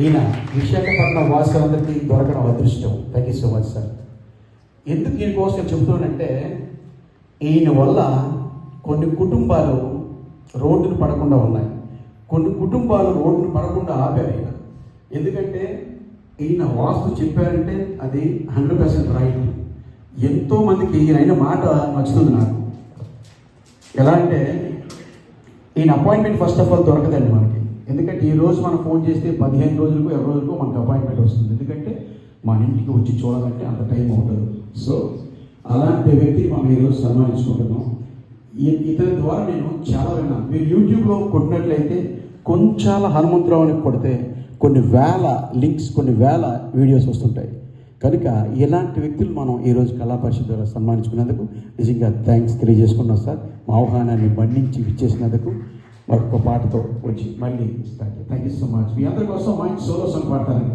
ఈయన విశాఖపట్నం వాసులందరికీ దొరకడం అదృష్టం. Thank you so much sir. ఎందుకు దీనికోసం నేను చెబుతున్నానంటే, ఈయన వల్ల కొన్ని కుటుంబాలు రోడ్డును పడకుండా ఉన్నాయి, కొన్ని కుటుంబాలు రోడ్డును పడకుండా ఆపారు ఈయన. ఎందుకంటే ఈయన వాస్తు చెప్పారంటే అది 100% రైట్. ఎంతోమందికి ఈయన అయిన మాట నచ్చుతుంది నాకు. ఎలా అంటే ఈయన అపాయింట్మెంట్ ఫస్ట్ ఆఫ్ ఆల్ దొరకదండి మనకి. ఎందుకంటే ఈరోజు మనం ఫోన్ చేస్తే 15 రోజులకు 20 రోజులకు మనకు అపాయింట్మెంట్ వస్తుంది. ఎందుకంటే మన ఇంటికి వచ్చి చూడాలంటే అంత టైం అవుతుంది. సో అలాంటి వ్యక్తిని మనం ఈరోజు సన్మానించుకుంటున్నాం. ఇతని ద్వారా నేను చాలా విన్నాను. మీరు యూట్యూబ్లో కొట్టినట్లయితే కొంచెం హనుమంతరావు అని కొడితే కొన్ని వేల లింక్స్, కొన్ని వేల వీడియోస్ వస్తుంటాయి. కనుక ఇలాంటి వ్యక్తులు మనం ఈరోజు కళా పరిషత్ ద్వారా సన్మానించుకున్నందుకు నిజంగా థ్యాంక్స్ తెలియజేసుకున్నాం సార్. మా ఆహ్వానాన్ని మన్నించి ఇచ్చేసినందుకు మరొక పాటతో వచ్చి మళ్ళీ ఇస్తాను. Thank you so much. మీ అందరి కోసం మంచి సోలో సాంగ్ పాడతానండి.